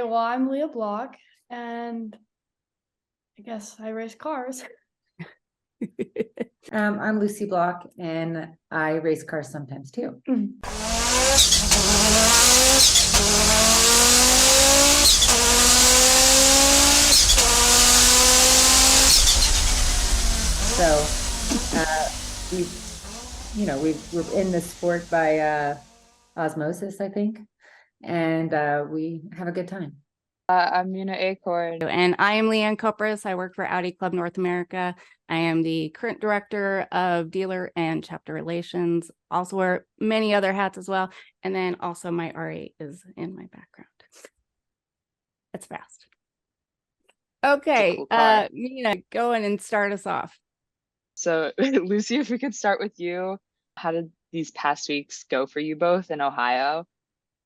well, I'm Lia Block, and I guess I race cars. I'm Lucy Block, and I race cars sometimes too. So we're in the sport by osmosis, I think, and we have a good time. I'm Mina Achorn. And I am Leanne Kopras. I work for Audi Club North America. I am the current director of dealer and chapter relations, also wear many other hats as well. And then also my R8 is in my background. It's fast. Okay, cool Mina, go in and start us off. So Lucy, if we could start with you, how did these past weeks go for you both in Ohio?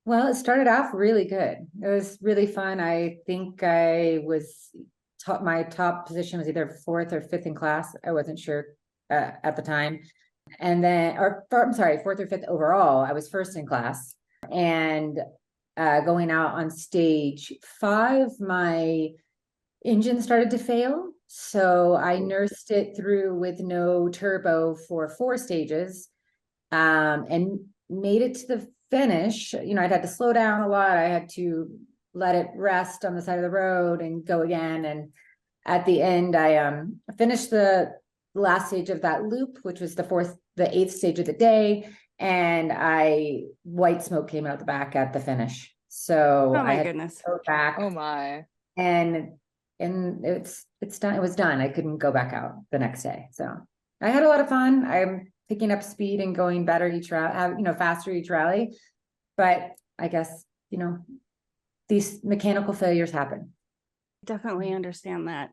Well, it started off really good. It was really fun. I think I was my top position was either fourth or fifth in class. I wasn't sure at the time. And then, I'm sorry, fourth or fifth overall. I was first in class. And going out on stage 5, my engine started to fail. So I nursed it through with no turbo for 4 stages and made it to the finish. I'd had to slow down a lot. I had to let it rest on the side of the road and go again. And at the end, I finished the last stage of that loop, which was the 8th stage of the day. And white smoke came out the back at the finish. So oh my I had goodness. to go back. Oh my. And it's done. It was done. I couldn't go back out the next day. So I had a lot of fun. I'm picking up speed and going better each rally, faster each rally. But I guess, these mechanical failures happen. Definitely understand that.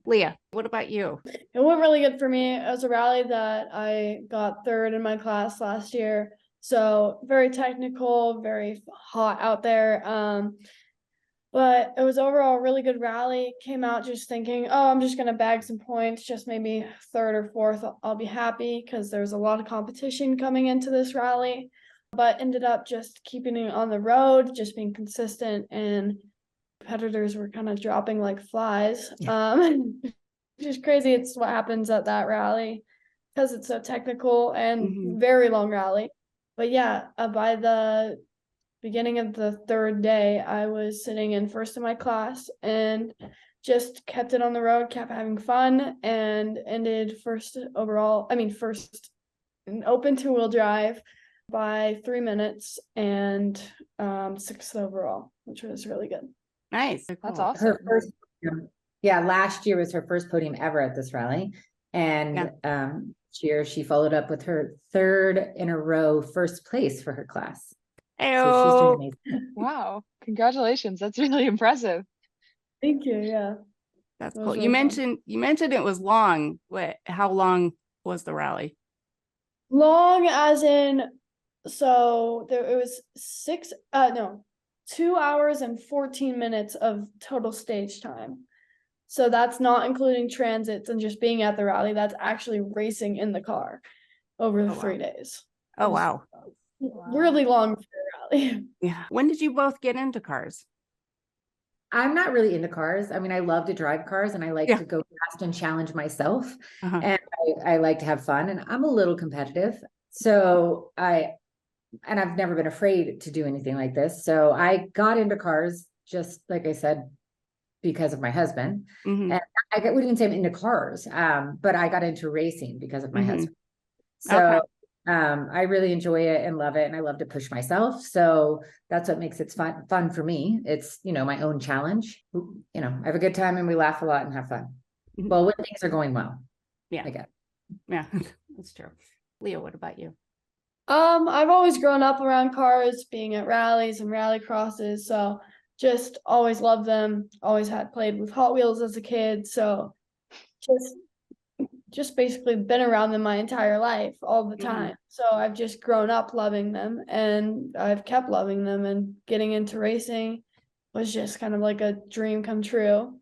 Leah, what about you? It went really good for me. It was a rally that I got 3rd in my class last year. So very technical, very hot out there. But it was overall a really good rally. Came out just thinking, oh, I'm just going to bag some points, just maybe 3rd or 4th. I'll be happy because there's a lot of competition coming into this rally. But ended up just keeping it on the road, just being consistent, and competitors were kind of dropping like flies. Just crazy. It's what happens at that rally because it's so technical and very long rally. But yeah, by the beginning of the 3rd day, I was sitting in first in my class and just kept it on the road, kept having fun, and ended first overall. First in open 2-wheel drive by 3 minutes and 6th overall, which was really good. Nice. That's cool. awesome. Her first, last year was her first podium ever at this rally. And this year she followed up with her 3rd in a row first place for her class. Hey-o. So she's doing amazing. Wow. Congratulations. That's really impressive. Thank you. Yeah. That's cool. Really you mentioned it was long. How long was the rally? Long as in, so it was 2 hours and 14 minutes of total stage time. So that's not including transits and just being at the rally. That's actually racing in the car over the 3 days. Oh, wow. Really long for a rally. Yeah. When did you both get into cars? I'm not really into cars. I love to drive cars and I like to go fast and challenge myself. And I like to have fun, and I'm a little competitive. So I've never been afraid to do anything like this. So I got into cars, just like I said, because of my husband. And I wouldn't even say I'm into cars, but I got into racing because of my husband. So I really enjoy it and love it. And I love to push myself. So that's what makes it fun for me. It's, my own challenge. I have a good time and we laugh a lot and have fun. Well, when things are going well. Yeah. I guess. Yeah, that's true. Leo, what about you? I've always grown up around cars, being at rallies and rally crosses. So just always loved them. Always had played with Hot Wheels as a kid. So just basically been around them my entire life all the time. So I've just grown up loving them, and I've kept loving them, and getting into racing was just kind of like a dream come true.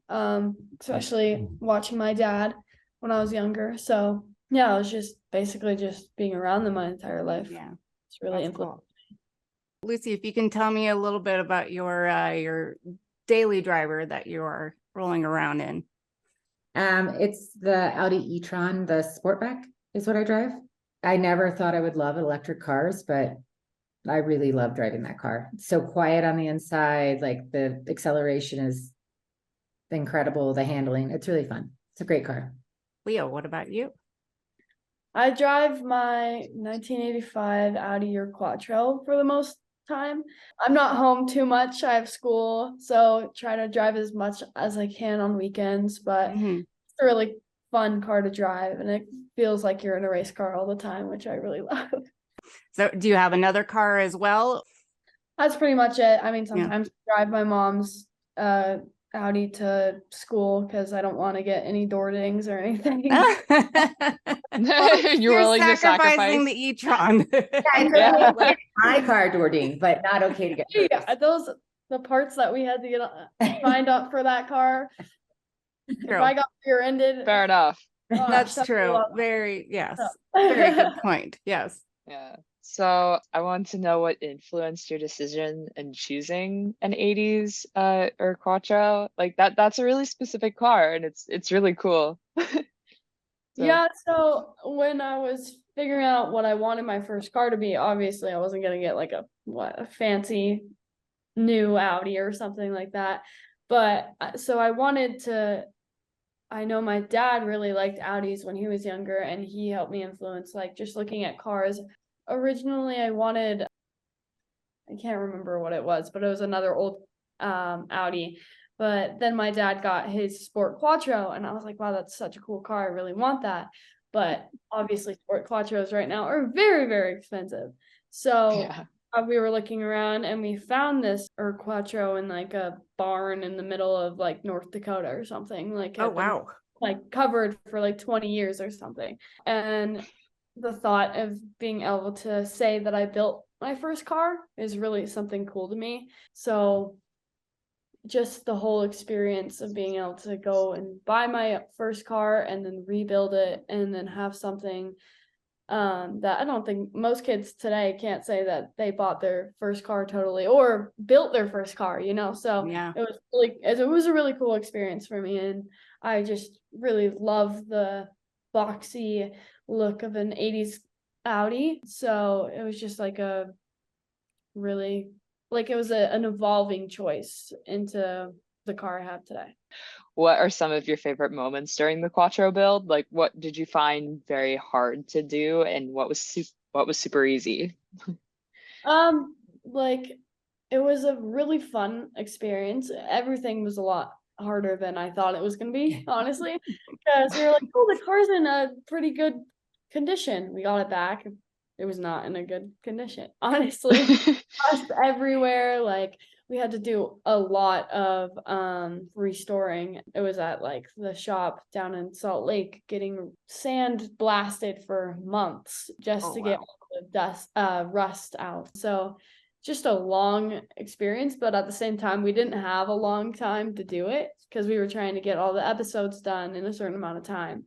Especially watching my dad when I was younger. So yeah, I was just basically just being around them my entire life. Yeah. It's really influenced. Lucy, if you can tell me a little bit about your daily driver that you are rolling around in? It's the Audi e-tron, the Sportback is what I drive. I never thought I would love electric cars, but I really love driving that car. It's so quiet on the inside, like the acceleration is incredible, the handling, it's really fun. It's a great car. Leo, what about you? I drive my 1985 Audi Quattro for the most time. I'm not home too much. I have school, so try to drive as much as I can on weekends, but Mhm. it's a really fun car to drive, and it feels like you're in a race car all the time, which I really love. So do you have another car as well? That's pretty much it. I mean, sometimes I drive my mom's Audi to school because I don't want to get any door dings or anything. You're willing to sacrificing sacrifice the e-tron. Yeah, my car door ding, but not okay to get Yeah, the parts that we had to get find up for that car. If I got rear-ended, fair enough. gosh, That's true. a lot. Very good point. Yes. Yeah. So I want to know what influenced your decision in choosing an 80s or Quattro. Like that's a really specific car and it's really cool. Yeah, so when I was figuring out what I wanted my first car to be, obviously I wasn't gonna get like a fancy new Audi or something like that. But so I know my dad really liked Audis when he was younger, and he helped me influence like just looking at cars. Originally I can't remember what it was, but it was another old Audi. But then my dad got his Sport Quattro, and I was like, wow, that's such a cool car. I really want that. But obviously, Sport Quattros right now are very, very expensive. So we were looking around, and we found this Quattro in like a barn in the middle of like North Dakota or something. Like, Oh, wow. Like covered for like 20 years or something. And the thought of being able to say that I built my first car is really something cool to me. So just the whole experience of being able to go and buy my first car and then rebuild it and then have something that I don't think most kids today can't say that they bought their first car totally or built their first car, so Yeah. it was a really cool experience for me, and I just really love the boxy look of an 80s Audi. So it was just like a really it was an evolving choice into the car I have today. What are some of your favorite moments during the Quattro build? Like, what did you find very hard to do, and what was super easy? It was a really fun experience. Everything was a lot harder than I thought it was going to be, honestly, because we were like, oh, the car's in a pretty good condition. We got it back. It was not in a good condition, honestly. Rust everywhere. Like, we had to do a lot of restoring. It was at like the shop down in Salt Lake, getting sand blasted for months just to get all the rust out. So just a long experience, but at the same time we didn't have a long time to do it because we were trying to get all the episodes done in a certain amount of time.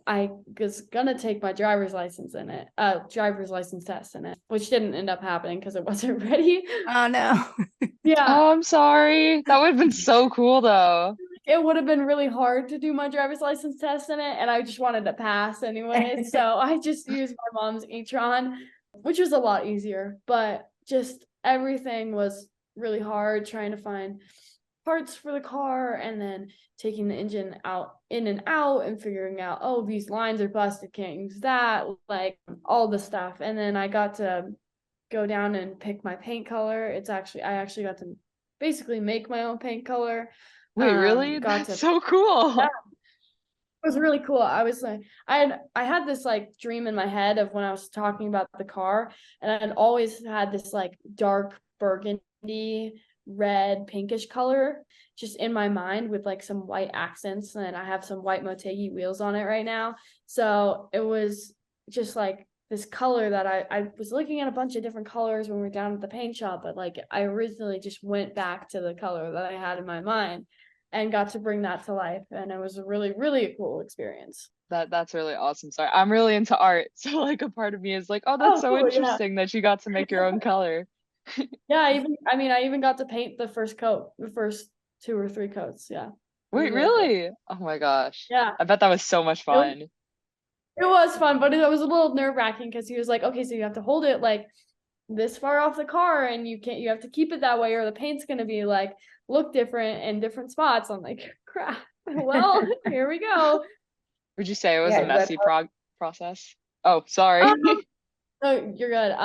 I was gonna take my driver's license test in it, which didn't end up happening because it wasn't ready. Oh no. Yeah. Oh, I'm sorry. That would have been so cool though. It would have been really hard to do my driver's license test in it, and I just wanted to pass anyway. So I just used my mom's e-tron, which was a lot easier, but just everything was really hard trying to find parts for the car and then taking the engine in and out and figuring out, oh, these lines are busted, can't use that, like all the stuff. And then I got to go down and pick my paint color. I actually got to basically make my own paint color. Wait, really? That's so cool. Yeah. It was really cool. I was like, I had this like dream in my head of when I was talking about the car, and I had always had this like dark burgundy, red, pinkish color just in my mind with like some white accents, and I have some white Motegi wheels on it right now. So it was just like this color that I was looking at a bunch of different colors when we were down at the paint shop, but like I originally just went back to the color that I had in my mind and got to bring that to life, and it was a really, really cool experience. That's really awesome. Sorry, I'm really into art, so like a part of me is like, oh, that's so cool, interesting that you got to make your own color. Yeah, I even got to paint the first coat, the first 2 or 3 coats. Yeah. Wait, really? Oh my gosh. Yeah. I bet that was so much fun. It was fun, but it was a little nerve-wracking because he was like, okay, so you have to hold it like this far off the car and you have to keep it that way or the paint's gonna be like look different in different spots. I'm like, crap. Well, here we go. Would you say it was Yeah, a messy process? Oh, sorry. No, you're good.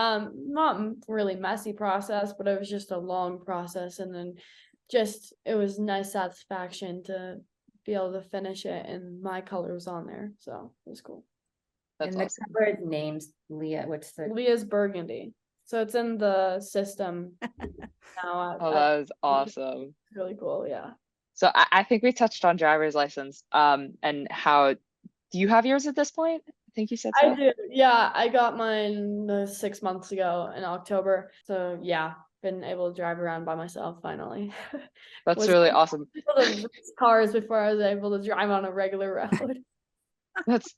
Not really messy process, but it was just a long process, and then just it was nice satisfaction to be able to finish it, and my color was on there, so it was cool. That's And the awesome. cover name's Leah. What's the Leah's Burgundy, so it's in the system now. Oh, that is awesome. Really cool. Yeah. So I think we touched on driver's license, and how, do you have yours at this point? I think you said so. I do. Yeah, I got mine 6 months ago in October. So yeah, been able to drive around by myself finally. That's Was really able awesome. to race cars before I was able to drive on a regular road.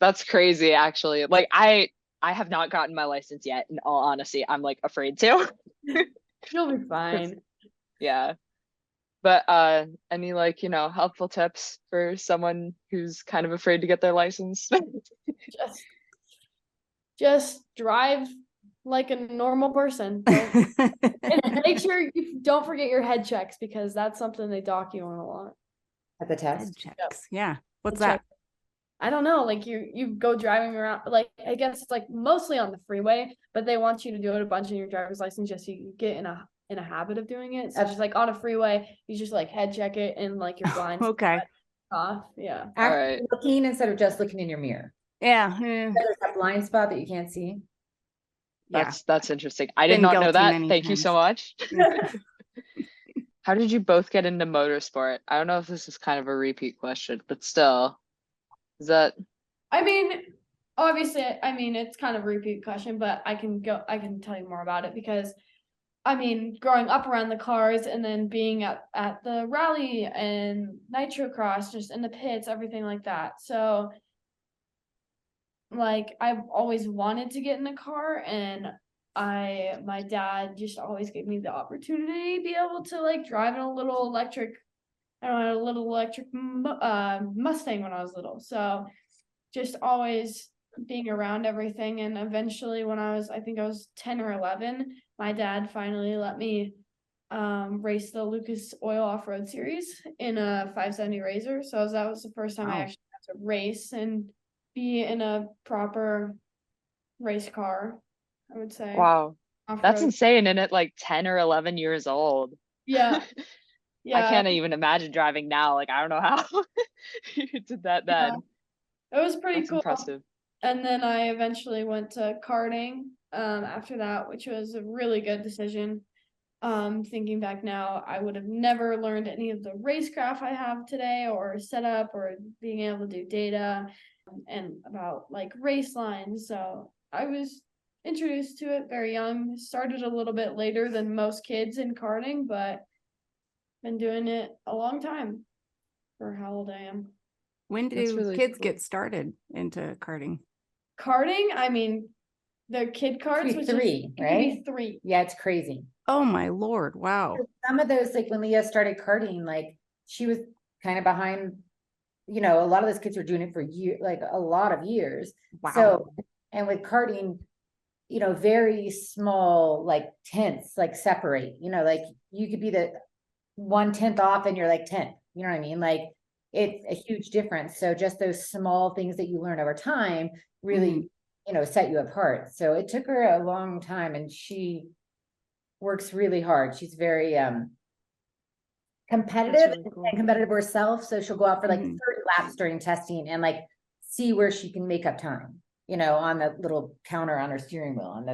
That's crazy, actually. Like I have not gotten my license yet, in all honesty. I'm like afraid to. You'll be fine. Yeah. But any like, helpful tips for someone who's kind of afraid to get their license? Just drive like a normal person. And make sure you don't forget your head checks because that's something they dock you on a lot. at the Head test? checks. Yeah. What's Head that? check. I don't know, like you go driving around, like I guess it's like mostly on the freeway, but they want you to do it a bunch in your driver's license just so you get in a habit of doing it. So just like on a freeway, you just like head check it and like your blind Okay. off. Yeah. Actually right. looking instead of just looking in your mirror. Yeah. There's that blind spot that you can't see. Yeah. That's interesting. I did Been not know guilty that. many Thank you so much. How did you both get into motorsport? I don't know if this is kind of a repeat question, but still, is that I mean, obviously, I mean, it's kind of a repeat question, but I can tell you more about it because, I mean, growing up around the cars and then being at the rally and nitro cross, just in the pits, everything like that. So, like, I've always wanted to get in a car, and my dad just always gave me the opportunity to be able to like drive in a little electric, I don't know, a little electric Mustang when I was little. So just always being around everything. And eventually when I think I was 10 or 11, my dad finally let me race the Lucas Oil Off-Road Series in a 570 Razor. So that was the first time I Wow. actually got to race and be in a proper race car, I would say. wow? That's Off-road. insane. And at like 10 or 11 years old. Yeah. I Yeah. can't even imagine driving now. Like, I don't know how you did that then. It was pretty That's cool. impressive. And then I eventually went to karting after that, which was a really good decision. Thinking back now, I would have never learned any of the racecraft I have today or setup or being able to do data and about like race lines. So I was introduced to it very young, started a little bit later than most kids in karting, but been doing it a long time for how old I am. When That's do really kids cool. get started into karting? Karting, I mean, the kid karts, Be which three, is right? 3. Yeah, it's crazy. Oh my Lord. Wow. Some of those, like when Leah started karting, like she was kind of behind, a lot of those kids were doing it for like a lot of years. Wow. So, and with karting, very small, like tenths, like separate, like you could be the 1/10 off and you're like 10th, you know what I mean? Like it's a huge difference. So just those small things that you learn over time really, set you apart. So it took her a long time and she works really hard. She's very competitive really cool. and competitive herself. So she'll go out for like 30 Mhm. laps during testing and like see where she can make up time, on the little counter on her steering wheel, on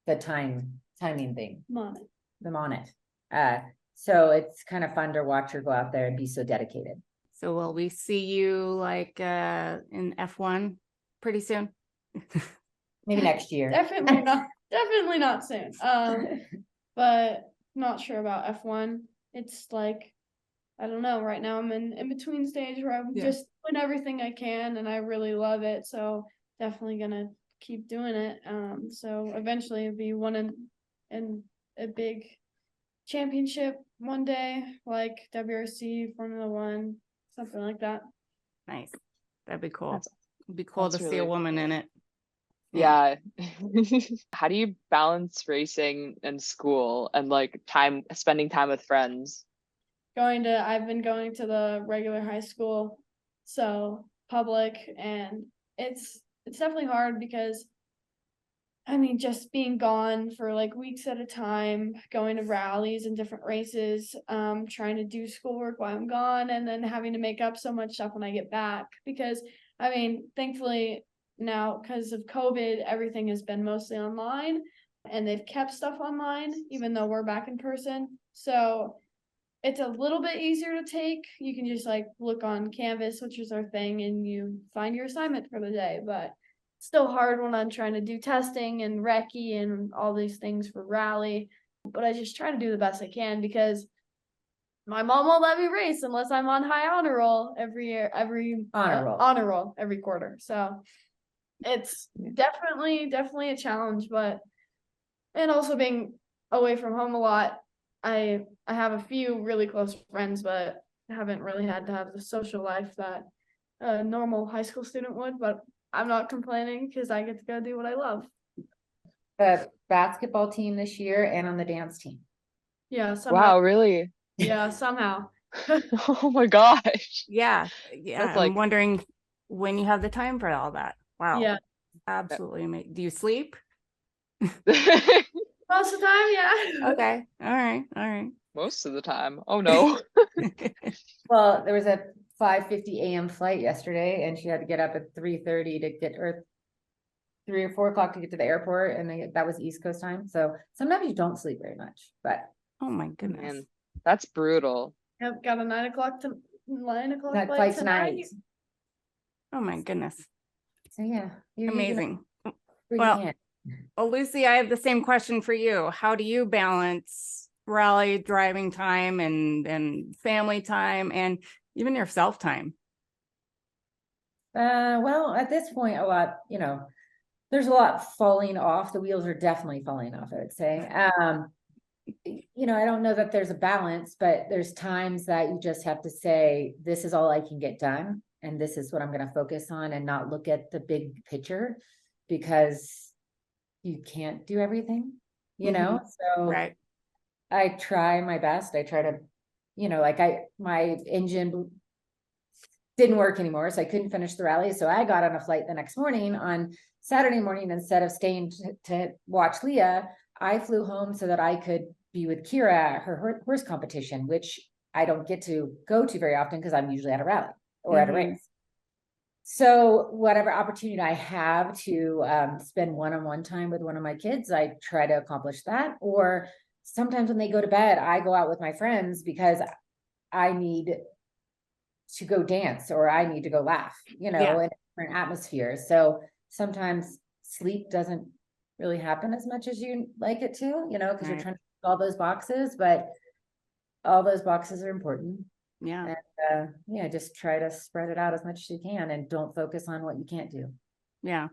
the timing thing, them on it. So it's kind of fun to watch her go out there and be so dedicated. So will we see you like in F1 pretty soon? Maybe next year. Definitely not soon. But not sure about F1. It's like, I don't know, right now I'm in between stage where I'm just doing everything I can and I really love it. So definitely gonna keep doing it. So eventually it'll be one in a big championship one day, like WRC, Formula One, something like that. Nice. That'd be cool. That's- It'd be cool to that's see a really woman cool. in it. Yeah. How do you balance racing and school and like spending time with friends? I've been going to the regular high school, so public, and it's definitely hard because I mean, just being gone for like weeks at a time, going to rallies and different races, trying to do schoolwork while I'm gone, and then having to make up so much stuff when I get back. Because, I mean, thankfully now, because of COVID, everything has been mostly online and they've kept stuff online, even though we're back in person. So it's a little bit easier to take. You can just like look on Canvas, which is our thing, and you find your assignment for the day. But still hard when I'm trying to do testing and recce and all these things for rally. But I just try to do the best I can because my mom won't let me race unless I'm on high honor roll every year, honor roll every quarter. So it's definitely a challenge, but and also being away from home a lot, I have a few really close friends, but haven't really had to have the social life that a normal high school student would, but I'm not complaining because I get to go do what I love. The basketball team this year and on the dance team. Yeah, somehow. Wow, really? Yeah, somehow. Oh my gosh. Yeah. That's I'm like wondering when you have the time for all that. Wow. Yeah. Absolutely amazing. Do you sleep? Most of the time, yeah. Okay. All right. most of the time. Oh no. Well, there was a 5:50 a.m. flight yesterday, and she had to get up at 3:30 to get, or 3 or 4 o'clock to get to the airport, and that was East Coast time. So sometimes you don't sleep very much, but Oh my goodness. Man, that's brutal. Yep, got a 9 o'clock that flight flight tonight. tonight. Oh my goodness. So yeah, Amazing. You Well, can't. Well, Lucy, I have the same question for you. How do you balance rally driving time and family time and even your self time? Well, at this point, a lot, there's a lot falling off. The wheels are definitely falling off, I would say. I don't know that there's a balance, but there's times that you just have to say, this is all I can get done, and this is what I'm going to focus on, and not look at the big picture, because you can't do everything, so Right. I try my best. I try to, my engine didn't work anymore, so I couldn't finish the rally. So I got on a flight the next morning on Saturday morning. Instead of staying to watch Lia, I flew home so that I could be with Kira at her horse competition, which I don't get to go to very often because I'm usually at a rally or at a race. So whatever opportunity I have to spend one-on-one time with one of my kids, I try to accomplish that. Or sometimes when they go to bed, I go out with my friends because I need to go dance, or I need to go laugh, in a different atmosphere. So sometimes sleep doesn't really happen as much as you like it to, because you're trying to tick all those boxes, but all those boxes are important. Yeah. And just try to spread it out as much as you can, and don't focus on what you can't do. Yeah.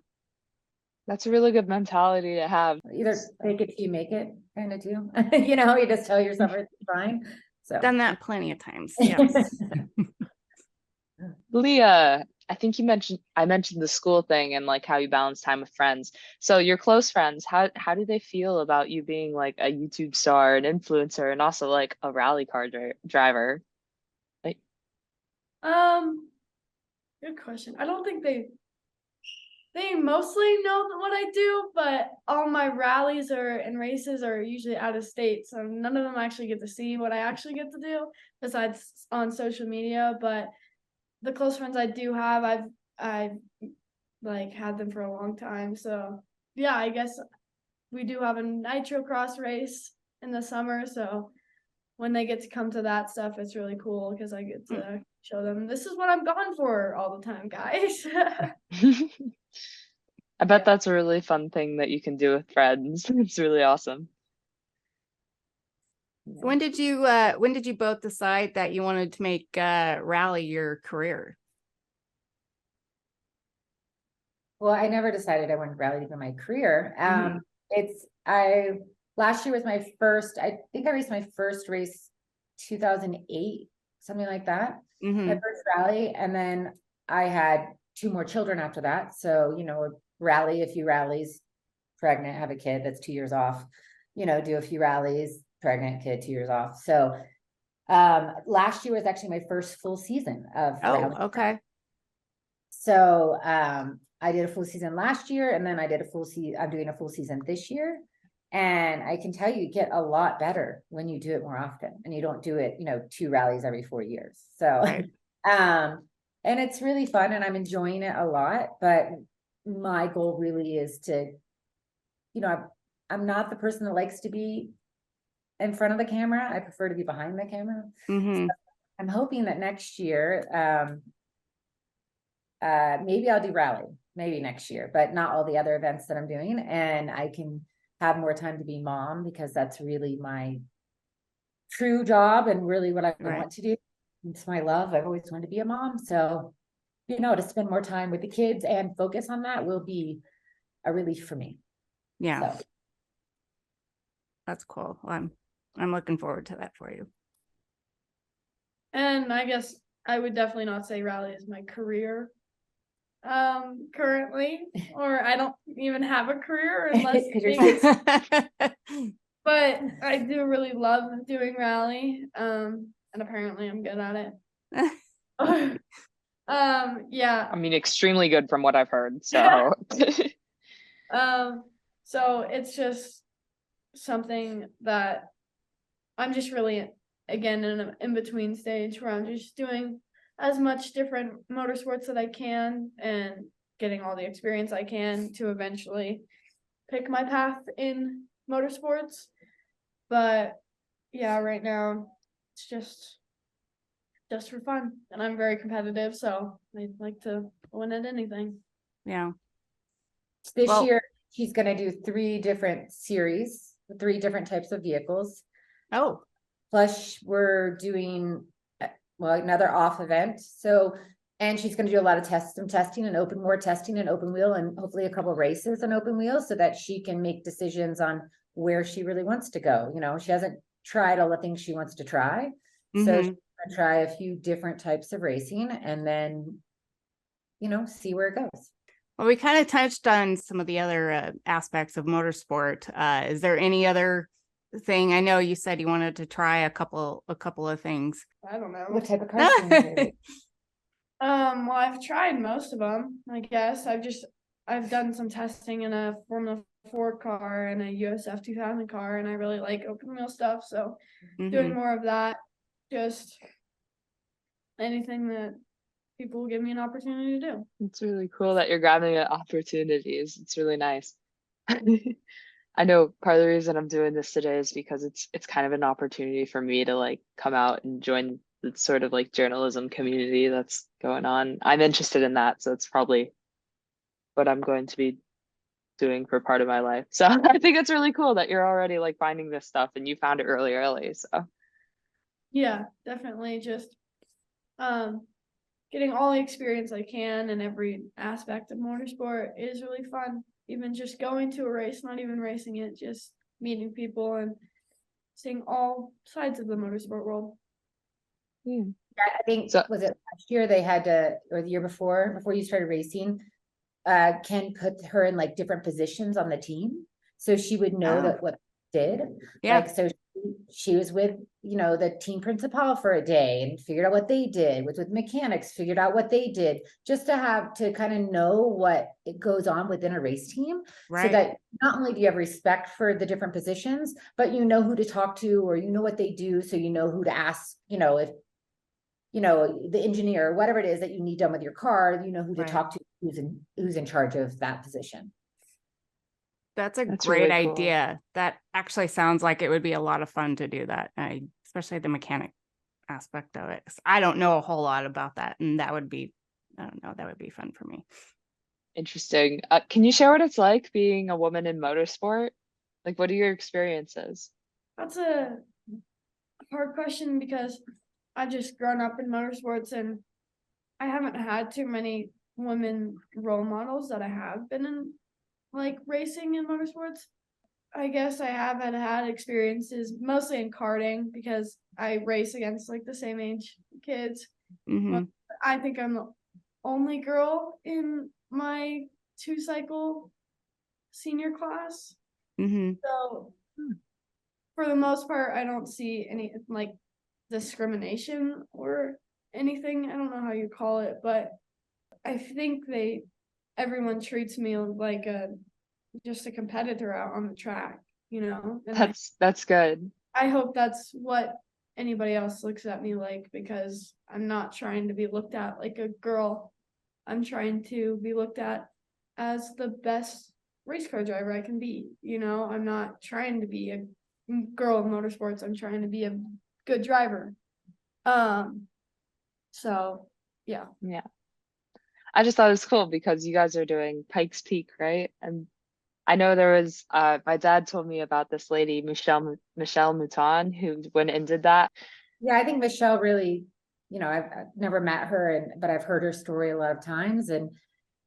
That's a really good mentality to have. Either fake it till you make it, kind of too. You just tell yourself it's fine. So Done that plenty of times. Yes. Leah, I think I mentioned the school thing and like how you balance time with friends. So your close friends, how do they feel about you being like a YouTube star, an influencer, and also like a rally car driver? Good question. I don't think they mostly know what I do, but all my rallies and races are usually out of state, so none of them actually get to see what I actually get to do besides on social media. But the close friends I do have, I've like had them for a long time. So yeah, I guess we do have a nitro cross race in the summer, so when they get to come to that stuff, it's really cool because I get to show them this is what I'm gone for all the time, guys. I bet that's a really fun thing that you can do with friends. It's really awesome. When did you both decide that you wanted to make rally your career? Well, I never decided I wanted rally to be my career. I last year was my first, I think I raced my first race 2008, something like that. Mhm. My first rally. And then I had 2 more children after that. So, you know, rally a few rallies, pregnant, have a kid that's 2 years off, you know, do a few rallies, pregnant, kid 2 years off. So last year was actually my first full season of Oh, rally. okay. So I did a full season last year, and then I did a full season. I'm doing a full season this year. And I can tell you get a lot better when you do it more often, and you don't do it, you know, 2 rallies every 4 years. So Right. and it's really fun, and I'm enjoying it a lot, but my goal really is to, you know, I'm not the person that likes to be in front of the camera. I prefer to be behind the camera. Mhm. So I'm hoping that next year, maybe I'll do rally, maybe next year, but not all the other events that I'm doing. And I can have more time to be mom, because that's really my true job and really what I Right. want to do. It's my love. I've always wanted to be a mom. So, you know, to spend more time with the kids and focus on that will be a relief for me. Yeah, So that's cool. Well, I'm looking forward to that for you. And I guess I would definitely not say rally is my career currently, or I don't even have a career unless 'Cause you're being- but I do really love doing rally, and apparently I'm good at it. Yeah. I mean, extremely good from what I've heard. So So it's just something that I'm just really, again, in an in-between stage where I'm just doing as much different motorsports that I can and getting all the experience I can to eventually pick my path in motorsports. But yeah, right now it's just for fun, and I'm very competitive, so I'd like to win at anything. Yeah. this Well- year she's going to do 3 different series, 3 different types of vehicles. Oh, Plus we're doing well, another off event. So, and she's going to do a lot of testing and more testing and open wheel, and hopefully a couple races on open wheel, so that she can make decisions on where she really wants to go. You know, she hasn't tried all the things she wants to try. So Mhm. she's going to try a few different types of racing, and then, you know, see where it goes. Well, we kind of touched on some of the other aspects of motorsport. Is there any other thing? I know you said you wanted to try a couple of things. I don't know. What type of cars do you want to race? Well, I've tried most of them, I guess. I've done some testing in a Formula 4 car and a USF 2000 car, and I really like open wheel stuff. So doing Mhm. more of that, just anything that people will give me an opportunity to do. it's really cool that you're grabbing at opportunities. It's really nice. I know part of the reason I'm doing this today is because it's kind of an opportunity for me to like come out and join the sort of like journalism community that's going on. I'm interested in that, so it's probably what I'm going to be doing for part of my life. So I think it's really cool that you're already like finding this stuff and you found it really early. So Yeah, definitely just getting all the experience I can in every aspect of motorsport is really fun. Even just going to a race, not even racing it, just meeting people and seeing all sides of the motorsport world. I think, So- was it last year they had to, or the year before you started racing, Ken put her in like different positions on the team, so she would know Oh. that what did. Yeah. Like, so she was with, you know, the team principal for a day and figured out what they did, was with mechanics, figured out what they did, just to have to kind of know what it goes on within a race team. So Right. that not only do you have respect for the different positions, but you know who to talk to, or you know what they do, so you know who to ask, you know, if, you know, the engineer, whatever it is that you need done with your car, you know who to Right. talk to, who's in charge of that position. That's a That's great really cool. idea. That actually sounds like it would be a lot of fun to do that. Especially the mechanic aspect of it. 'Cause I don't know a whole lot about that, and that would be, I don't know, that would be fun for me. interesting. Can you share what it's like being a woman in motorsport? Like, what are your experiences? That's a hard question because I've just grown up in motorsports and I haven't had too many women role models that I have been in like racing in motorsports. I guess I haven't had experiences mostly in karting because I race against like the same age kids. Hmm. I think I'm the only girl in my 2-cycle senior class. Hmm. So for the most part, I don't see any like discrimination or anything. I don't know how you call it, but I think everyone treats me like just a competitor out on the track, and That's good. I hope that's what anybody else looks at me like, because I'm not trying to be looked at like a girl. I'm trying to be looked at as the best race car driver I can be. I'm not trying to be a girl in motorsports. I'm trying to be a good driver. So yeah. Yeah. I just thought it was cool because you guys are doing Pikes Peak, right? And I know there was my dad told me about this lady, Michelle Mouton, who went and did that. Yeah, I think Michelle really, I've never met her, but I've heard her story a lot of times,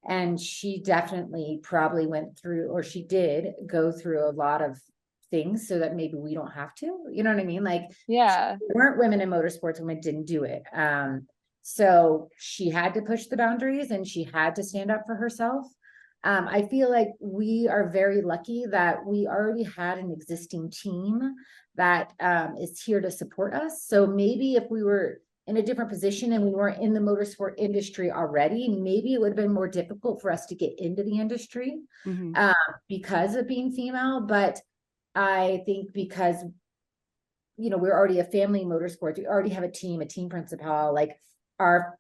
and she definitely probably went through, or she did go through a lot of things so that maybe we don't have to, you know what I mean? Like, Yeah. there weren't women in motorsports when we didn't do it. So she had to push the boundaries and she had to stand up for herself. I feel like we are very lucky that we already had an existing team that is here to support us. So maybe if we were in a different position and we weren't in the motorsport industry already, maybe it would have been more difficult for us to get into the industry Hmm. because of being female. But I think because we're already a family in motorsports, we already have a team principal, like our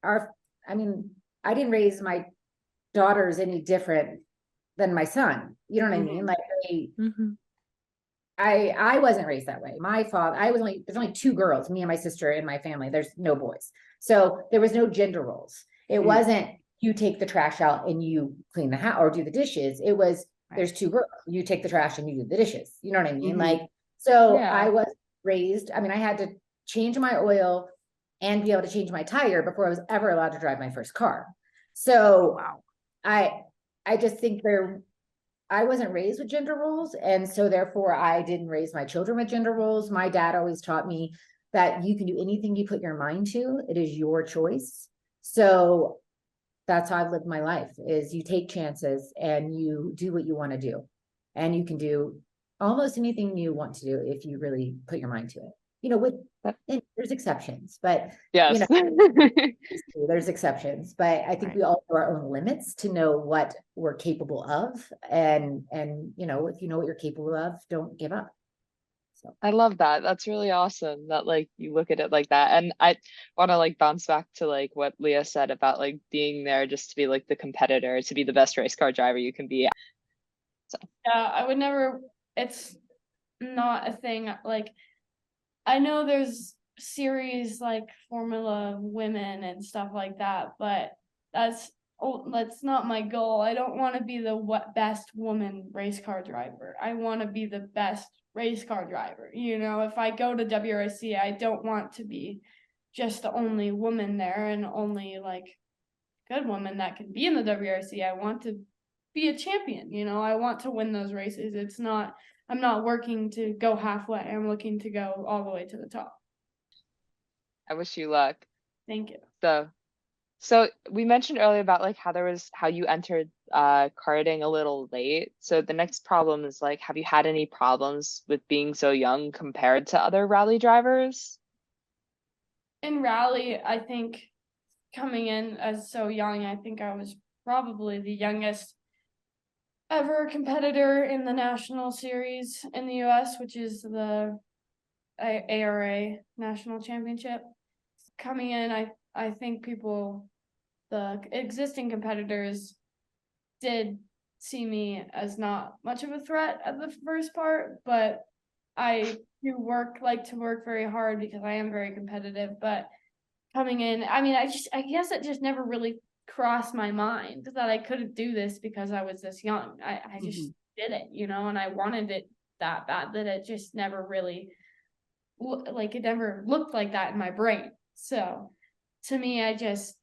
I mean, I didn't raise my daughters any different than my son, you know what I mean? Like I wasn't raised that way. My father, there's only 2 girls, me and my sister in my family. There's no boys. So there was no gender roles. It wasn't you take the trash out and you clean the house or do the dishes. It was there's 2 girls. You take the trash and you do the dishes. You know what I mean? Like, so I was raised, I had to change my oil and be able to change my tire before I was ever allowed to drive my first car. So I just think I wasn't raised with gender roles. And so therefore I didn't raise my children with gender roles. My dad always taught me that you can do anything you put your mind to. It is your choice. So that's how I've lived my life, is you take chances and you do what you want to do. And you can do almost anything you want to do if you really put your mind to it. And there's exceptions, but Yes. there's exceptions, but I think we all have our own limits to know what we're capable of. And if you know what you're capable of, don't give up. So I love that. That's really awesome that like you look at it like that. And I want to like bounce back to like what Leah said about like being there just to be like the competitor, to be the best race car driver you can be. So Yeah, I would never, it's not a thing. Like, I know there's series like Formula Women and stuff like that, but that's not my goal. I don't want to be the best woman race car driver. I want to be the best race car driver. If I go to WRC, I don't want to be just the only woman there and only like good woman that can be in the WRC. I want to be a champion. I want to win those races. I'm not working to go halfway. I'm looking to go all the way to the top. I wish you luck. Thank you. So we mentioned earlier about like how you entered karting a little late. So the next problem is like, have you had any problems with being so young compared to other rally drivers? In rally, I think coming in as so young, I think I was probably the youngest ever competitor in the national series in the US, which is the ARA National Championship. Coming in, I think the existing competitors did see me as not much of a threat at the first part, but I do like to work very hard because I am very competitive. But coming in, I guess it just never really crossed my mind that I couldn't do this because I was this young. I just did it, and I wanted it that bad that it just never really it never looked like that in my brain. So to me, I guess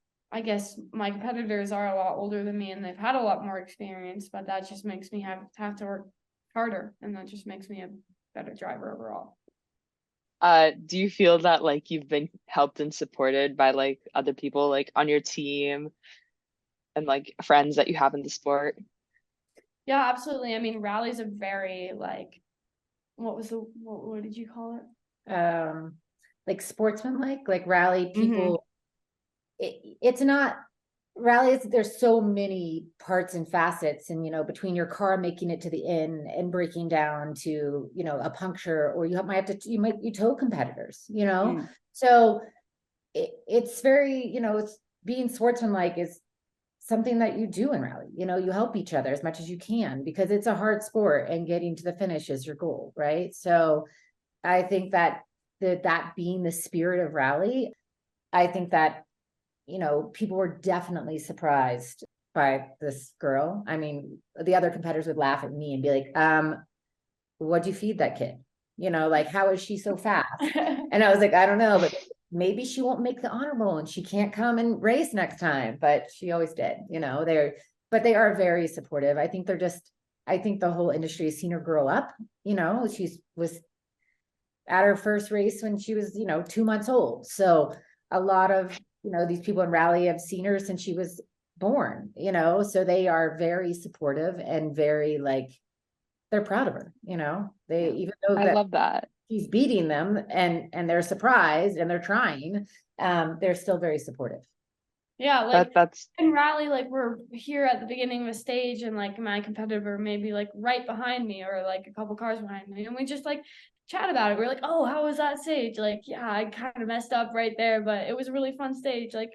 my competitors are a lot older than me and they've had a lot more experience, but that just makes me have to work harder, and that just makes me a better driver overall. Do you feel that like you've been helped and supported by like other people like on your team and like friends that you have in the sport? Yeah, absolutely. I mean, rally's a very like, what did you call it? Like sportsmanlike, like rally people. It's not rallies. There's so many parts and facets, and between your car making it to the inn and breaking down to a puncture, or you might have to you tow competitors. So it's very it's being sportsmanlike is something that you do in rally. You help each other as much as you can, because it's a hard sport and getting to the finish is your goal, right? So I think that being the spirit of rally, I think that people were definitely surprised by this girl. I mean, the other competitors would laugh at me and be like, what'd you feed that kid? Like, how is she so fast? And I was like, I don't know, but maybe she won't make the honor roll and she can't come and race next time, but she always did. They are very supportive. I think the whole industry has seen her grow up. She was at her first race when she was 2 months old. So a lot of these people in rally have seen her since she was born. So they are very supportive and very they're proud of her. They, even though I love that she's beating them and they're surprised and they're trying, they're still very supportive. Yeah, like that's in rally, like we're here at the beginning of a stage, and like my competitor maybe like right behind me or like a couple cars behind me, and we just like chat about it. We're like, oh, how was that stage? Like, yeah, I kind of messed up right there, but it was a really fun stage. Like,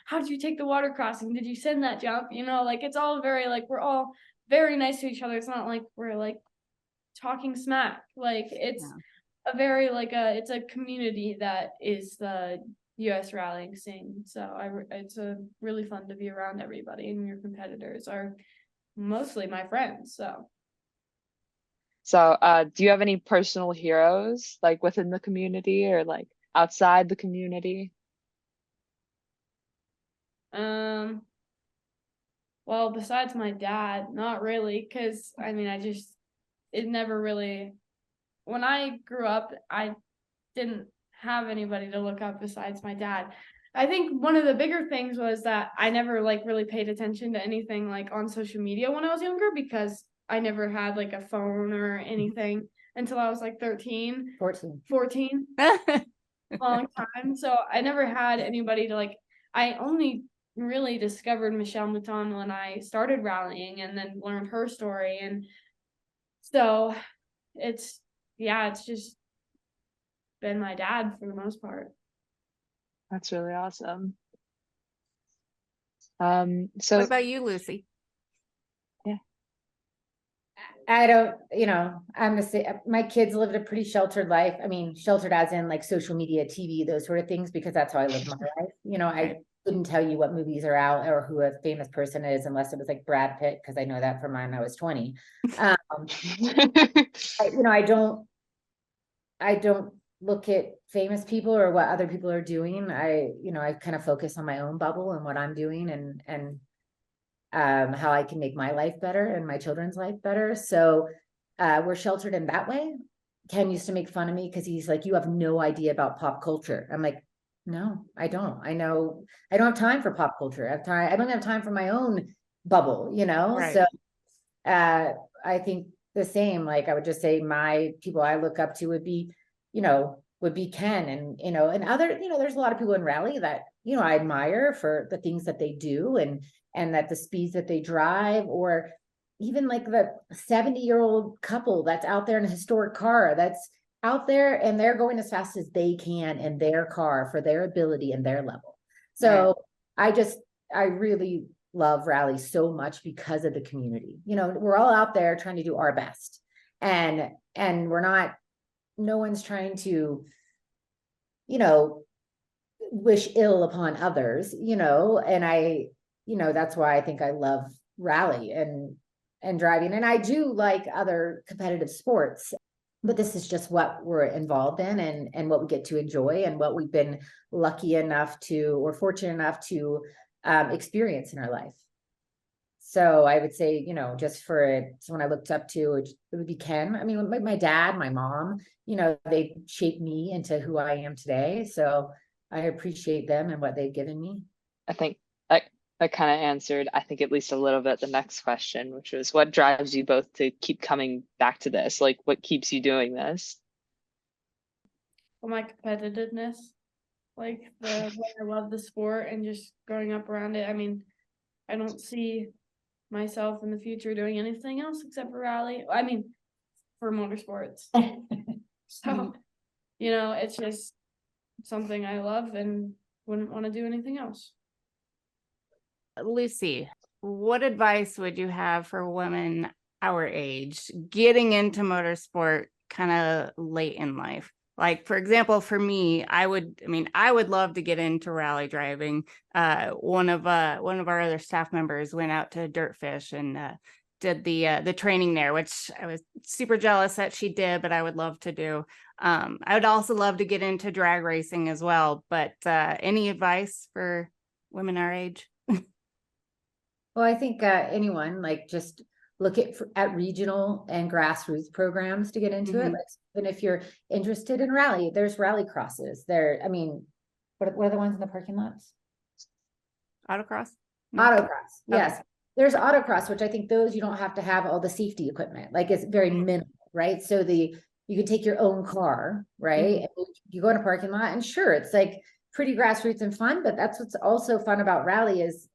how did you take the water crossing? Did you send that jump? Like it's all very like, we're all very nice to each other. It's not like we're like talking smack. Like it's a very it's a community that is the US rallying scene. So it's a really fun to be around everybody, and your competitors are mostly my friends. So, do you have any personal heroes like within the community or like outside the community? Well, besides my dad, not really, because I mean, it never really, when I grew up, I didn't have anybody to look up besides my dad. I think one of the bigger things was that I never really paid attention to anything like on social media when I was younger, because I never had like a phone or anything until I was like 13, 14, long time. So I never had anybody to I only really discovered Michelle Mouton when I started rallying and then learned her story. And so it's just been my dad for the most part. That's really awesome. What about you, Lucy? Yeah. I don't, I'm the same. My kids lived a pretty sheltered life. I mean, sheltered as in like social media, TV, those sort of things, because that's how I lived my life. I couldn't tell you what movies are out or who a famous person is unless it was like Brad Pitt, because I know that from when I was 20. I don't look at famous people or what other people are doing. I kind of focus on my own bubble and what I'm doing and how I can make my life better and my children's life better. So we're sheltered in that way. Ken used to make fun of me because he's like, you have no idea about pop culture. I'm like, no, I don't. I know I don't have time for pop culture. I don't have time for my own bubble, Right. So I think the same, like I would just say my people I look up to would be Ken and other, there's a lot of people in rally that, I admire for the things that they do and that the speeds that they drive, or even like the 70-year-old couple that's out there in a historic car that's out there and they're going as fast as they can in their car for their ability and their level. So I really love rally so much because of the community. We're all out there trying to do our best, and no one's trying to, wish ill upon others, and that's why I think I love rally and driving. And I do like other competitive sports, but this is just what we're involved in and what we get to enjoy and what we've been lucky enough to, or fortunate enough to experience in our life. So I would say, you know, just for someone I looked up to, it would be Ken. I mean, my dad, my mom, you know, they shaped me into who I am today. So I appreciate them and what they've given me. I think I kind of answered, I think, at least a little bit the next question, which was what drives you both to keep coming back to this? Like, what keeps you doing this? Well, my competitiveness, like the way I love the sport and just growing up around it. I mean, I don't see myself in the future doing anything else except for rally. I mean, for motorsports. So, you know, it's just something I love and wouldn't want to do anything else. Lucy, what advice would you have for women our age getting into motorsport kind of late in life? Like, for example, for me, I would love to get into rally driving. One of our other staff members went out to Dirtfish and did the training there, which I was super jealous that she did, but I would love to do. I would also love to get into drag racing as well. But any advice for women our age? Well, I think anyone, like, just look at regional and grassroots programs to get into it. Like, even if you're interested in rally, there's rally crosses there. I mean, what are the ones in the parking lots? Autocross? No. Autocross, yes. Okay. There's autocross, which I think those you don't have to have all the safety equipment. Like, it's very minimal, right? So you can take your own car, right? And you go in a parking lot, and sure, it's like pretty grassroots and fun, but that's what's also fun about rally is,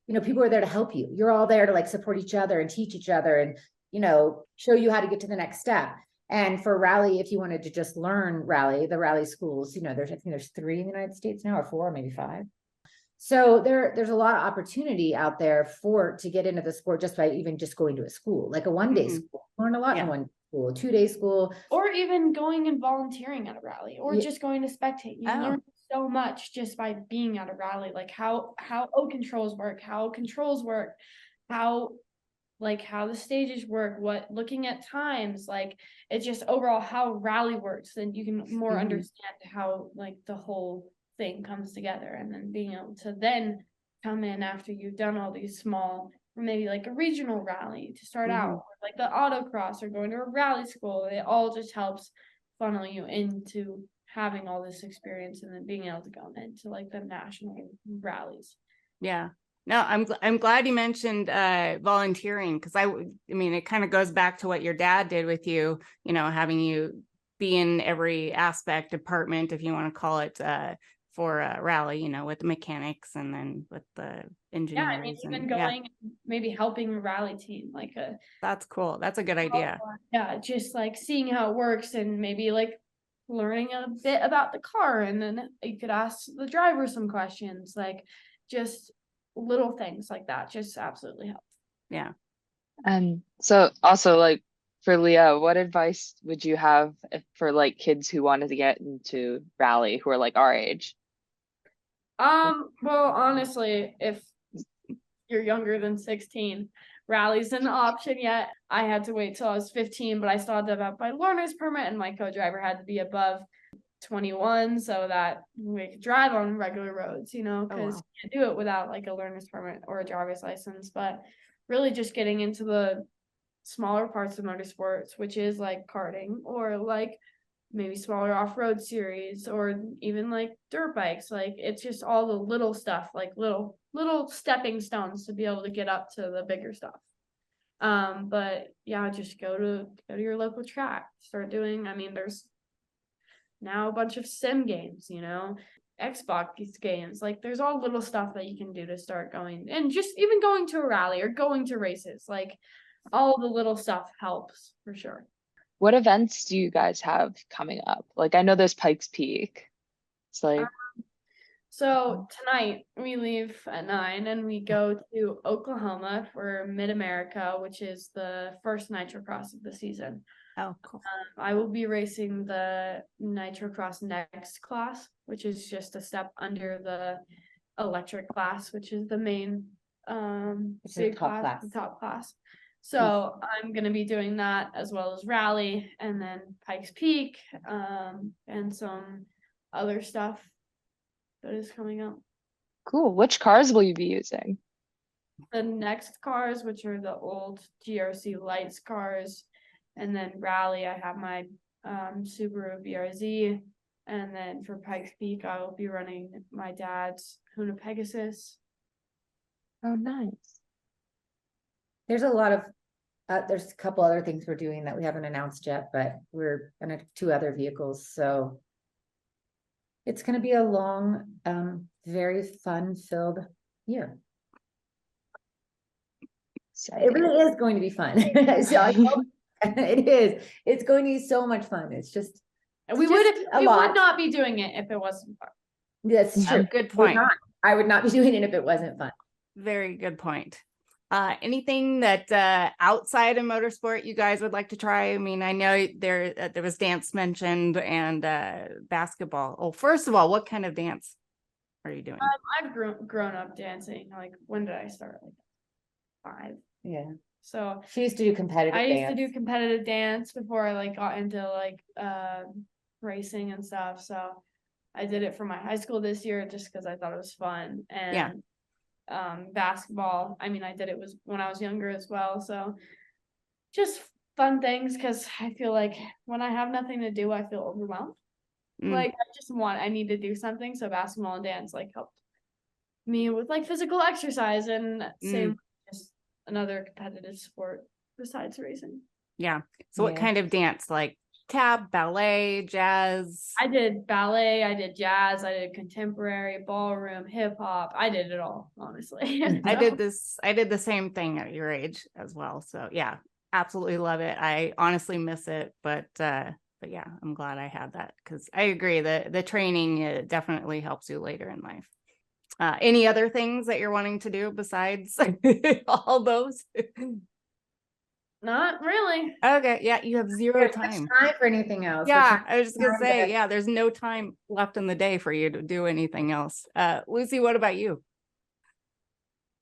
you know, people are there to help you. You're all there to like support each other and teach each other and, you know, show you how to get to the next step. And for rally, if you wanted to just learn rally, the rally schools, you know, I think there's 3 in the United States now, or 4, maybe 5. So there's a lot of opportunity out there to get into the sport just by even just going to a school, like a 1-day school. Learn a lot in one school, 2-day school. Or even going and volunteering at a rally, or just going to spectate. You learn so much just by being at a rally, like how controls work, how the stages work, looking at times, like it's just overall how rally works. Then you can more understand how like the whole thing comes together, and then being able to then come in after you've done all these small, or maybe like a regional rally to start out, or like the autocross, or going to a rally school. It all just helps funnel you into having all this experience and then being able to go into like the national rallies. Yeah. No, I'm glad you mentioned volunteering, because I mean, it kind of goes back to what your dad did with you, you know, having you be in every aspect, department, if you want to call it, for a rally, you know, with the mechanics and then with the engineers. Yeah, I mean, even going, maybe helping a rally team, like that's cool. That's a good idea. Yeah, just like seeing how it works and maybe like learning a bit about the car, and then you could ask the driver some questions, like just little things like that just absolutely help. Yeah. And so also, like, for Lia, what advice would you have for like kids who wanted to get into rally who are like our age? Well, honestly, if you're younger than 16, rally's an option yet. I had to wait till I was 15, but I still had to have my learner's permit, and my co-driver had to be above 21 so that we could drive on regular roads, you know, because you can't do it without like a learner's permit or a driver's license. But really just getting into the smaller parts of motorsports, which is like karting, or like maybe smaller off-road series, or even like dirt bikes. Like it's just all the little stuff, like little stepping stones to be able to get up to the bigger stuff. But yeah, just go to your local track, start doing, I mean, there's now a bunch of sim games, you know, Xbox games, like there's all little stuff that you can do to start going, and just even going to a rally or going to races, like all the little stuff helps for sure. What events do you guys have coming up? Like, I know there's Pike's Peak. It's like, so tonight we leave at 9 and we go to Oklahoma for Mid-America, which is the first Nitro Cross of the season. Oh, cool. I will be racing the Nitro Cross Next class, which is just a step under the electric class, which is the main big class, the top class. So I'm going to be doing that as well as rally, and then Pike's Peak, and some other stuff that is coming up. cool. Which cars will you be using? the next cars, which are the old GRC lights cars, and then rally, I have my Subaru BRZ, and then for Pike's Peak, I will be running my dad's Huna Pegasus. Oh, nice. There's a lot of, there's a couple other things we're doing that we haven't announced yet, but we're gonna 2 other vehicles, so it's gonna be a long, very fun-filled year. It really is going to be fun. So it is. It's going to be so much fun. It's just We just would a we lot. would not be doing it if it wasn't fun. That's true. Good Would point. not. I would not be doing it if it wasn't fun. Very good point. Anything that outside of motorsport you guys would like to try? I mean, I know there was dance mentioned and basketball. Oh, first of all, what kind of dance are you doing? I've grown up dancing. Like, when did I start? Like 5. Yeah. So She used to do competitive I used dance. to do competitive dance before I like got into like racing and stuff. So I did it for my high school this year just because I thought it was fun. And basketball, I mean, I did it when I was younger as well. So just fun things, because I feel like when I have nothing to do, I feel overwhelmed. Like I need to do something. So basketball and dance like helped me with like physical exercise, and same just another competitive sport besides racing. Yeah. So what Yeah. kind of dance? Like tap, ballet, jazz? I did ballet, I did jazz, I did contemporary, ballroom, hip hop. I did it all, honestly. I did the same thing at your age as well. So yeah, absolutely love it. I honestly miss it, but yeah, I'm glad I had that, because I agree that the training definitely helps you later in life. Any other things that you're wanting to do besides all those? Not really. Okay, yeah, you have zero There's much time. time for anything else. We're Yeah, trying I was just gonna time say, to- yeah, there's no time left in the day for you to do anything else. Lucy, what about you?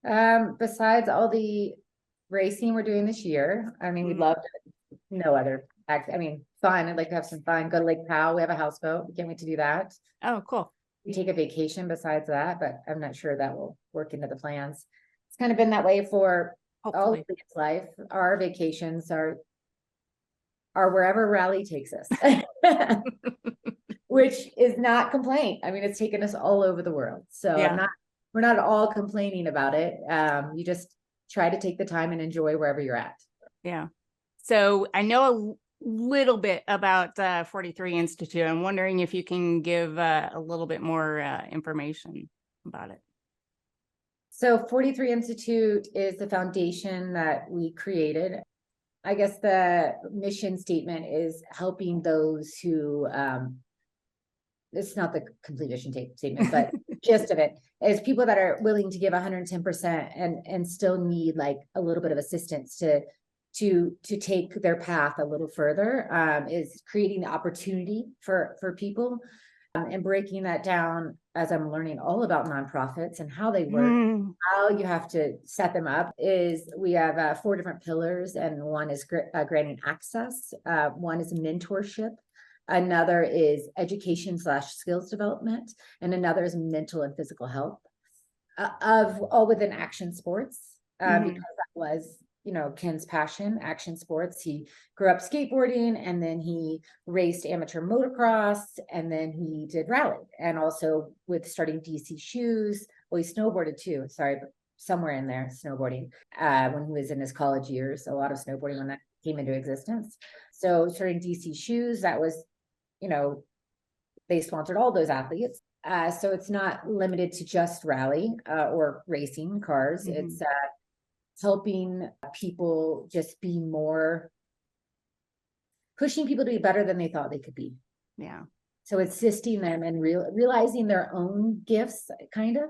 Besides all the racing we're doing this year, I mean, we'd love to, no other fun. I'd like to have some fun. Go to Lake Powell. We have a houseboat. We can't wait to do that. Oh, cool. We take a vacation besides that, but I'm not sure that will work into the plans. It's kind of been that way for all Hopefully. of its life. Our vacations are wherever rally takes us, which is not complaint. I mean, it's taken us all over the world. So Yeah. we're not all complaining about it. You just try to take the time and enjoy wherever you're at. Yeah. So I know a little bit about 43 Institute. I'm wondering if you can give a little bit more information about it. So 43 Institute is the foundation that we created. I guess the mission statement is helping those who, it's not the complete mission statement, but gist of it is people that are willing to give 110% and still need like a little bit of assistance to take their path a little further, is creating the opportunity for people, and breaking that down as I'm learning all about nonprofits and how they work, how you have to set them up. Is we have 4 different pillars, and one is granting access, one is mentorship, another is education/skills development, and another is mental and physical health, of all within action sports, because that was, you know, Ken's passion, action sports. He grew up skateboarding, and then he raced amateur motocross, and then he did rally, and also with starting DC shoes. Well, he snowboarded too. Sorry, but somewhere in there, snowboarding, when he was in his college years, a lot of snowboarding when that came into existence. So starting DC shoes, that was, you know, they sponsored all those athletes. So it's not limited to just rally or racing cars. It's helping people just be more, pushing people to be better than they thought they could be. Yeah. So assisting them and realizing their own gifts, kind of.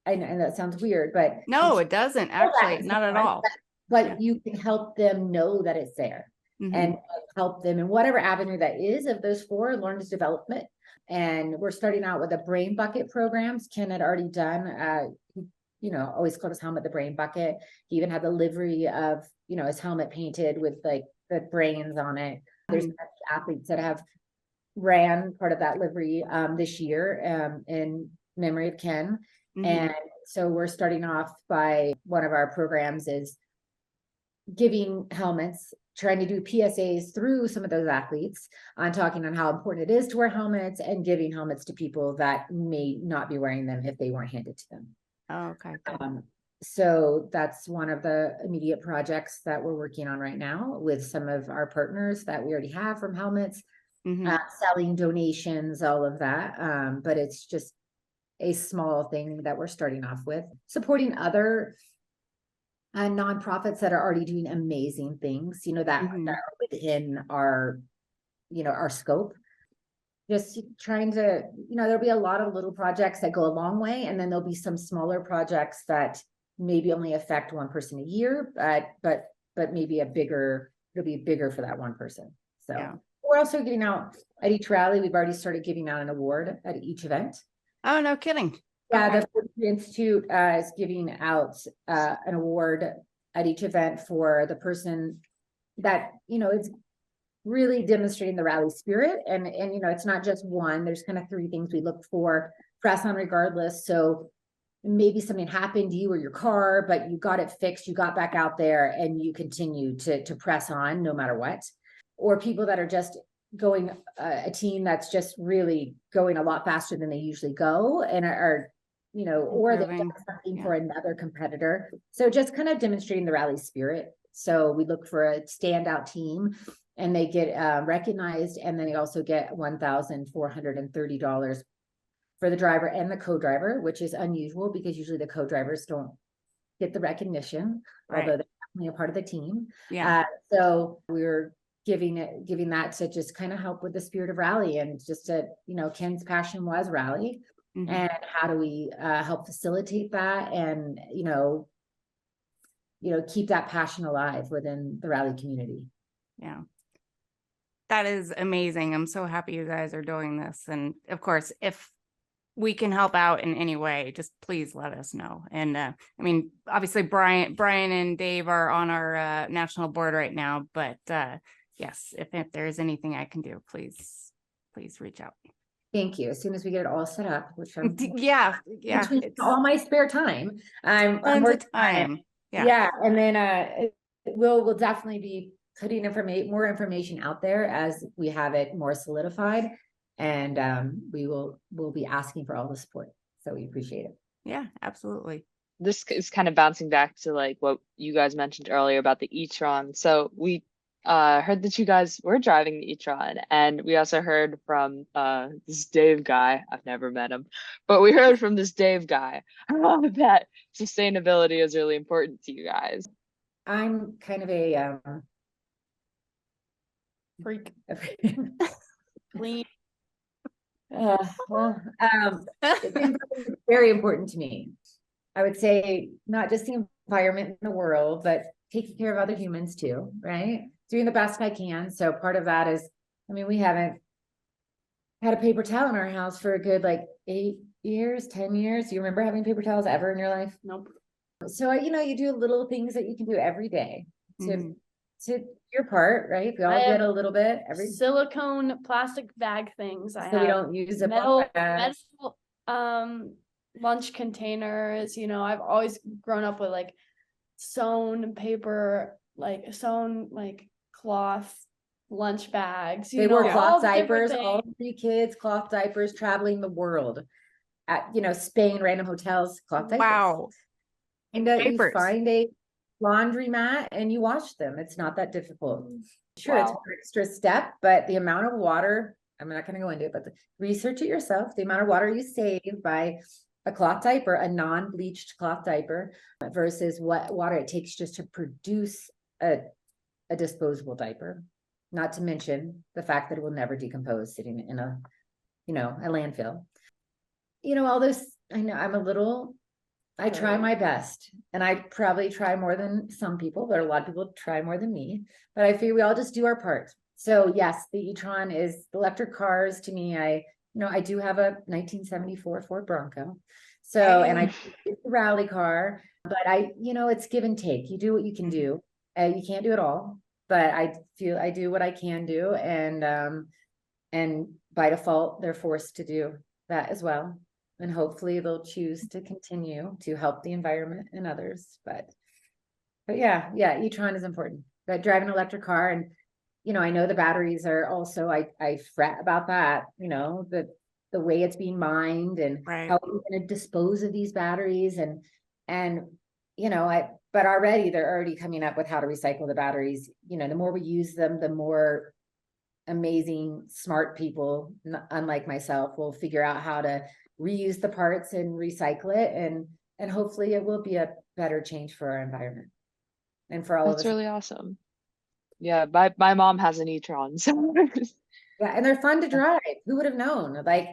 And that sounds weird, but No, it doesn't actually, not at all. But you can help them know that it's there, and help them in whatever avenue that is of those 4, learning development. And we're starting out with the brain bucket programs. Ken had already done, you know, always called his helmet the brain bucket. He even had the livery of, you know, his helmet painted with like the brains on it. There's athletes that have ran part of that livery this year, in memory of Ken. And So we're starting off by one of our programs is giving helmets, trying to do PSAs through some of those athletes on talking on how important it is to wear helmets and giving helmets to people that may not be wearing them if they weren't handed to them. Oh, okay. Good. So that's one of the immediate projects that we're working on right now with some of our partners that we already have from helmets, selling donations, all of that. But it's just a small thing that we're starting off with, supporting other nonprofits that are already doing amazing things, that are within our, our scope. Just trying to, there'll be a lot of little projects that go a long way, and then there'll be some smaller projects that maybe only affect one person a year, but maybe it'll be bigger for that one person. So yeah. We're also giving out at each rally. We've already started giving out an award at each event. Oh, no kidding. Yeah, okay. The Fortitude Institute is giving out an award at each event for the person that, it's really demonstrating the rally spirit. And it's not just one, there's kind of three things we look for, press on regardless. So maybe something happened to you or your car, but you got it fixed, you got back out there and you continue to press on no matter what. Or people that are just going, a team that's just really going a lot faster than they usually go and are or they've done something for another competitor. So just kind of demonstrating the rally spirit. So we look for a standout team and they get recognized, and then they also get $1,430 for the driver and the co-driver, which is unusual because usually the co-drivers don't get the recognition, although they're definitely a part of the team. Yeah. So we're giving that to just kind of help with the spirit of rally, and just to, Ken's passion was rally. And how do we help facilitate that and, keep that passion alive within the rally community. Yeah. That is amazing. I'm so happy you guys are doing this. And of course, if we can help out in any way, just please let us know. And obviously Brian and Dave are on our national board right now, but yes, if there's anything I can do, please reach out. Thank you. As soon as we get it all set up, which I'm all my spare time, I'm working time. Yeah. And then we'll definitely be putting more information out there as we have it more solidified, and we'll be asking for all the support. So we appreciate it. Yeah, absolutely. This is kind of bouncing back to like what you guys mentioned earlier about the e-tron. So we heard that you guys were driving the e-tron, and we also heard from this Dave guy. I've never met him, but we heard from this Dave guy that sustainability is really important to you guys. I'm kind of a freak. Clean. It's very important to me. I would say not just the environment in the world, but taking care of other humans too, right? Doing the best I can. So part of that is, we haven't had a paper towel in our house for a good 8 years, 10 years. Do you remember having paper towels ever in your life? Nope. So, you do little things that you can do every day to your part, right? We all get a little bit silicone plastic bag things. So we don't use metal lunch containers. I've always grown up with sewn paper, cloth lunch bags. They wore cloth diapers, all 3 kids, cloth diapers, traveling the world at, Spain, random hotels, cloth diapers. Wow. And you find a laundromat and you wash them. It's not that difficult. Sure, it's an extra step, but the amount of water, I'm not going to go into it, but research it yourself. The amount of water you save by a cloth diaper, a non-bleached cloth diaper, versus what water it takes just to produce a disposable diaper. Not to mention the fact that it will never decompose sitting in a landfill. All this, I know I try my best, and I probably try more than some people, but a lot of people try more than me, but I feel we all just do our part. So yes, the e-tron is electric cars to me. I do have a 1974 Ford Bronco. So, and it's a rally car, but it's give and take. You do what you can do. You can't do it all, but I feel I do what I can do. And by default, they're forced to do that as well. and hopefully they'll choose to continue to help the environment and others. But yeah, e-tron is important. But drive an electric car, and I know the batteries are also, I fret about that, the way it's being mined and Right. how we're going to dispose of these batteries, and but already they're already coming up with how to recycle the batteries. The more we use them, the more amazing, smart people, unlike myself, will figure out how to reuse the parts and recycle it, and hopefully it will be a better change for our environment and for all of That's us. really awesome. Yeah, my mom has an e-tron, so Yeah, and they're fun to drive. Who would have known? Like,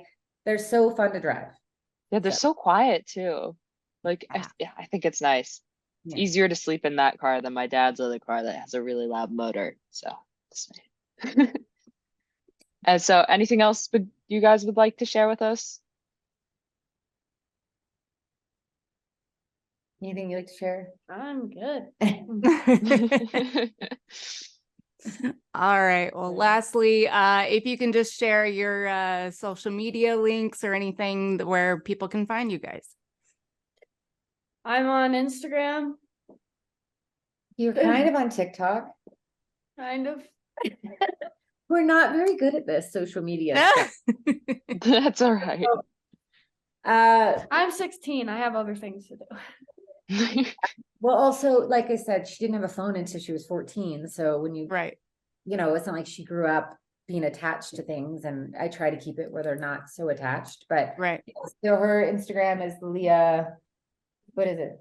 they're so fun to drive. yeah, they're so quiet too. Like, I think it's nice. It's Yeah. easier to sleep in that car than my dad's other car that has a really loud motor. So it's nice. And so, anything else you guys would like to share with us? Anything you'd like to share? I'm good. All right. Well, lastly, if you can just share your social media links or anything where people can find you guys. I'm on Instagram, You're kind of on TikTok. kind of. We're not very good at this social media stuff. That's all right. I'm 16. I have other things to do. Well, also, like I said, she didn't have a phone until she was 14. So when you, Right. it's not like she grew up being attached to things, and I try to keep it where they're not so attached. But Right. so her Instagram is Lia. What is it?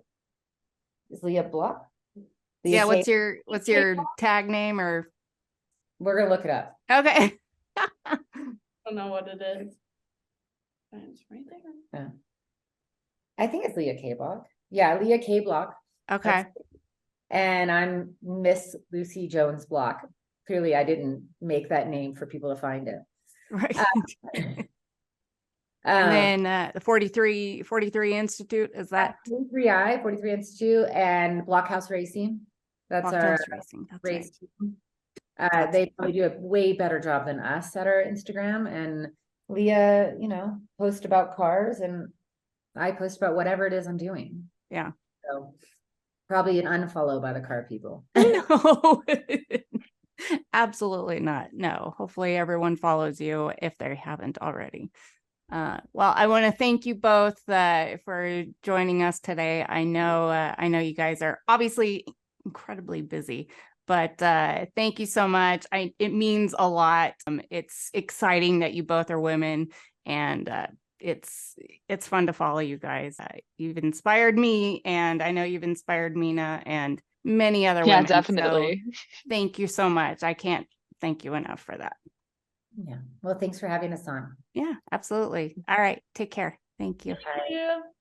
Is Lia Block? Yeah. Lia What's your tag name or? We're gonna look it up. Okay. I don't know what it is. It's right there. I think it's Lia K Block. Yeah, Lia K Block. Okay. And I'm Miss Lucy Jones Block. Clearly, I didn't make that name for people to find it. Right. And then the 43 Institute, is that 43 Institute, and Blockhouse Racing. That's our Blockhouse Racing? That's race right. team. They probably do a way better job than us at our Instagram. And Leah, post about cars, and I post about whatever it is I'm doing. Yeah. So probably an unfollow by the car people. No, absolutely not. No, hopefully everyone follows you if they haven't already. Well, I want to thank you both for joining us today. I know you guys are obviously incredibly busy, but thank you so much. It means a lot. It's exciting that you both are women, and it's fun to follow you guys. You've inspired me, and I know you've inspired Mina and many other women. Yeah, definitely. So thank you so much. I can't thank you enough for that. Yeah. Well, thanks for having us on. Yeah, absolutely. All right. Take care. Thank you. Thank you.